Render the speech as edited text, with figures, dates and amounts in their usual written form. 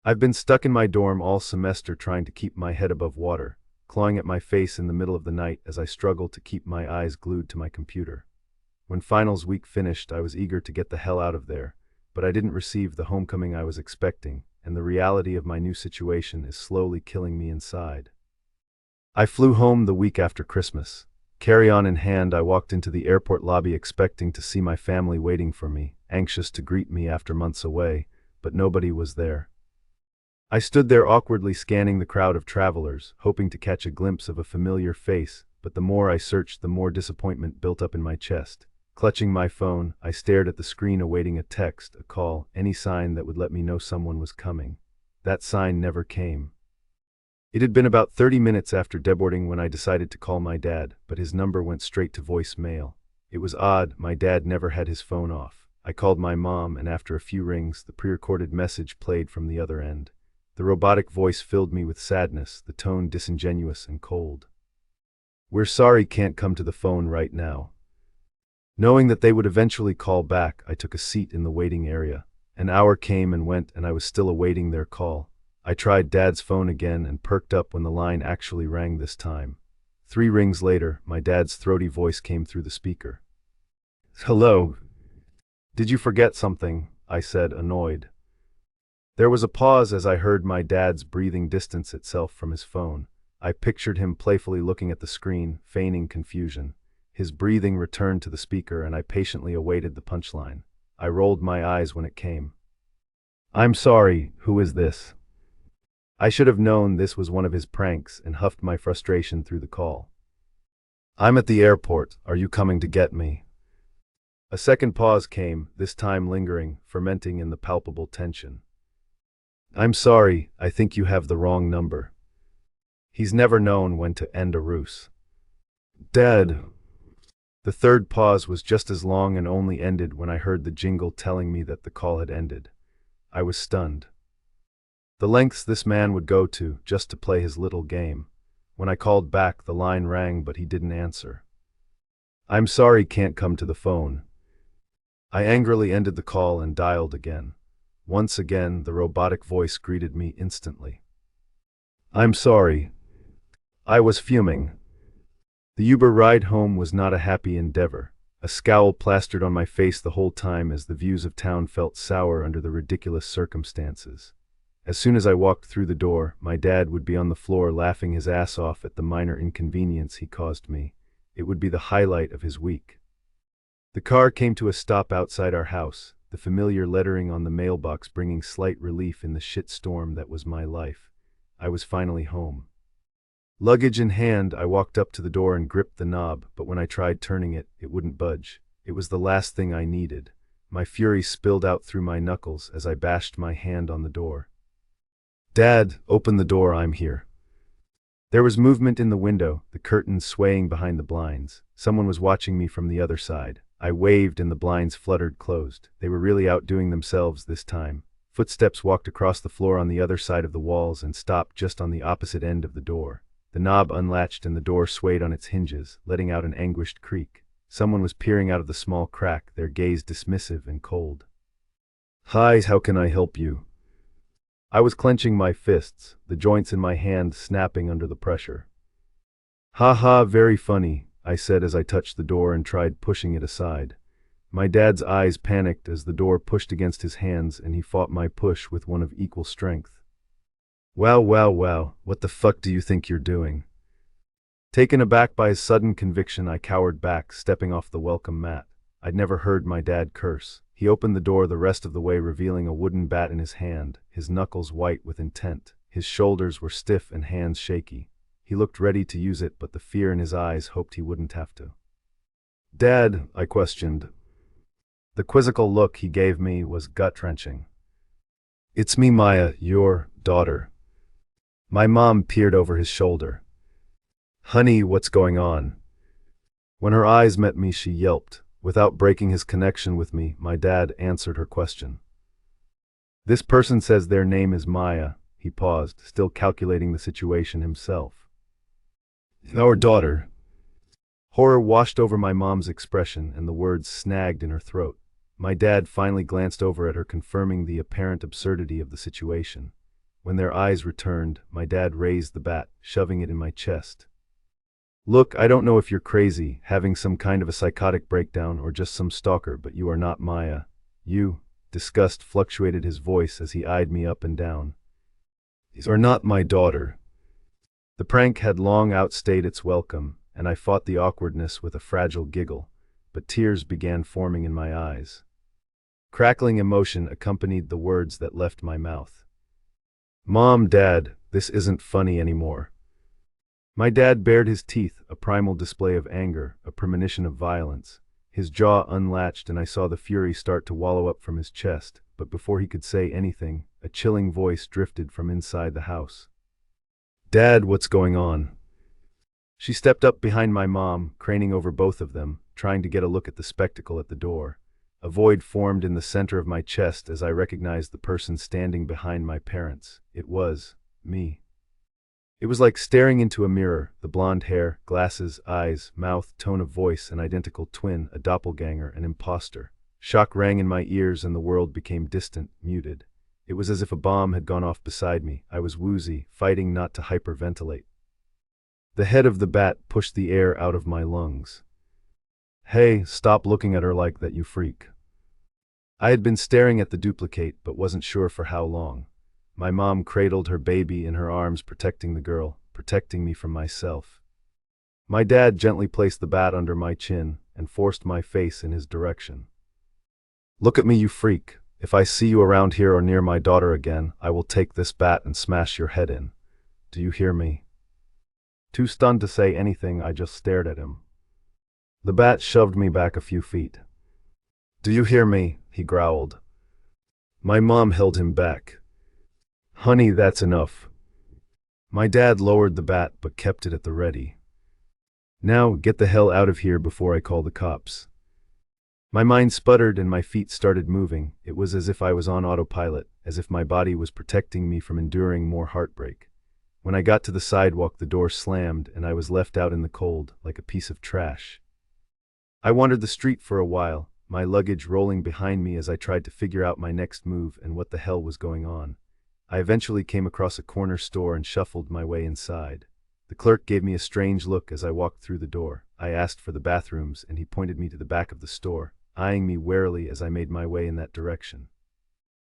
I've been stuck in my dorm all semester trying to keep my head above water, clawing at my face in the middle of the night as I struggled to keep my eyes glued to my computer. When finals week finished, I was eager to get the hell out of there, but I didn't receive the homecoming I was expecting, and the reality of my new situation is slowly killing me inside. I flew home the week after Christmas. Carry-on in hand, I walked into the airport lobby expecting to see my family waiting for me, anxious to greet me after months away, but nobody was there. I stood there awkwardly scanning the crowd of travelers, hoping to catch a glimpse of a familiar face, but the more I searched, the more disappointment built up in my chest. Clutching my phone, I stared at the screen awaiting a text, a call, any sign that would let me know someone was coming. That sign never came. It had been about 30 minutes after deboarding when I decided to call my dad, but his number went straight to voicemail. It was odd, my dad never had his phone off. I called my mom, and after a few rings, the pre-recorded message played from the other end. The robotic voice filled me with sadness, the tone disingenuous and cold. "We're sorry, can't come to the phone right now." Knowing that they would eventually call back, I took a seat in the waiting area. An hour came and went, and I was still awaiting their call. I tried Dad's phone again and perked up when the line actually rang this time. 3 rings later, my dad's throaty voice came through the speaker. "Hello. Did you forget something?" I said, annoyed. There was a pause as I heard my dad's breathing distance itself from his phone. I pictured him playfully looking at the screen, feigning confusion. His breathing returned to the speaker, and I patiently awaited the punchline. I rolled my eyes when it came. "I'm sorry, who is this?" I should have known this was one of his pranks and huffed my frustration through the call. "I'm at the airport. Are you coming to get me?" A second pause came, this time lingering, fermenting in the palpable tension. "I'm sorry, I think you have the wrong number." He's never known when to end a ruse. "Dad." The third pause was just as long and only ended when I heard the jingle telling me that the call had ended. I was stunned. The lengths this man would go to just to play his little game. When I called back, the line rang, but he didn't answer. "I'm sorry, can't come to the phone." I angrily ended the call and dialed again. Once again, the robotic voice greeted me instantly. "I'm sorry." I was fuming. The Uber ride home was not a happy endeavor. A scowl plastered on my face the whole time as the views of town felt sour under the ridiculous circumstances. As soon as I walked through the door, my dad would be on the floor laughing his ass off at the minor inconvenience he caused me. It would be the highlight of his week. The car came to a stop outside our house, the familiar lettering on the mailbox bringing slight relief in the shitstorm that was my life. I was finally home. Luggage in hand, I walked up to the door and gripped the knob, but when I tried turning it, it wouldn't budge. It was the last thing I needed. My fury spilled out through my knuckles as I bashed my hand on the door. "Dad, open the door, I'm here." There was movement in the window, the curtains swaying behind the blinds. Someone was watching me from the other side. I waved and the blinds fluttered closed. They were really outdoing themselves this time. Footsteps walked across the floor on the other side of the walls and stopped just on the opposite end of the door. The knob unlatched and the door swayed on its hinges, letting out an anguished creak. Someone was peering out of the small crack, their gaze dismissive and cold. "Hi, how can I help you?" I was clenching my fists, the joints in my hand snapping under the pressure. "Ha ha, very funny," I said as I touched the door and tried pushing it aside. My dad's eyes panicked as the door pushed against his hands and he fought my push with one of equal strength. Wow, what the fuck do you think you're doing?" Taken aback by his sudden conviction, I cowered back, stepping off the welcome mat. I'd never heard my dad curse. He opened the door the rest of the way, revealing a wooden bat in his hand, his knuckles white with intent. His shoulders were stiff and hands shaky. He looked ready to use it, but the fear in his eyes hoped he wouldn't have to. "Dad," I questioned. The quizzical look he gave me was gut-wrenching. "It's me, Maya, your daughter." My mom peered over his shoulder. "Honey, what's going on?" When her eyes met me, she yelped. Without breaking his connection with me, my dad answered her question. "This person says their name is Maya." He paused, still calculating the situation himself. "Our daughter." Horror washed over my mom's expression, and the words snagged in her throat. My dad finally glanced over at her, confirming the apparent absurdity of the situation. When their eyes returned, my dad raised the bat, shoving it in my chest. Look, I don't know if you're crazy, having some kind of a psychotic breakdown, or just some stalker, but you are not Maya. You, disgust fluctuated his voice as he eyed me up and down. You are not my daughter. The prank had long outstayed its welcome, and I fought the awkwardness with a fragile giggle, but tears began forming in my eyes. Crackling emotion accompanied the words that left my mouth. Mom, Dad, this isn't funny anymore. My dad bared his teeth, a primal display of anger, a premonition of violence. His jaw unlatched and I saw the fury start to wallow up from his chest, but before he could say anything, a chilling voice drifted from inside the house. Dad, what's going on? She stepped up behind my mom, craning over both of them, trying to get a look at the spectacle at the door. A void formed in the center of my chest as I recognized the person standing behind my parents. It was me. It was like staring into a mirror, the blonde hair, glasses, eyes, mouth, tone of voice, an identical twin, a doppelganger, an imposter. Shock rang in my ears and the world became distant, muted. It was as if a bomb had gone off beside me. I was woozy, fighting not to hyperventilate. The head of the bat pushed the air out of my lungs. Hey, stop looking at her like that, you freak. I had been staring at the duplicate, but wasn't sure for how long. My mom cradled her baby in her arms, protecting the girl, protecting me from myself. My dad gently placed the bat under my chin and forced my face in his direction. Look at me, you freak. If I see you around here or near my daughter again, I will take this bat and smash your head in. Do you hear me? Too stunned to say anything, I just stared at him. The bat shoved me back a few feet. Do you hear me? He growled. My mom held him back. Honey, that's enough. My dad lowered the bat but kept it at the ready. Now, get the hell out of here before I call the cops. My mind sputtered and my feet started moving. It was as if I was on autopilot, as if my body was protecting me from enduring more heartbreak. When I got to the sidewalk, the door slammed and I was left out in the cold, like a piece of trash. I wandered the street for a while, my luggage rolling behind me as I tried to figure out my next move and what the hell was going on. I eventually came across a corner store and shuffled my way inside. The clerk gave me a strange look as I walked through the door. I asked for the bathrooms and he pointed me to the back of the store, eyeing me warily as I made my way in that direction.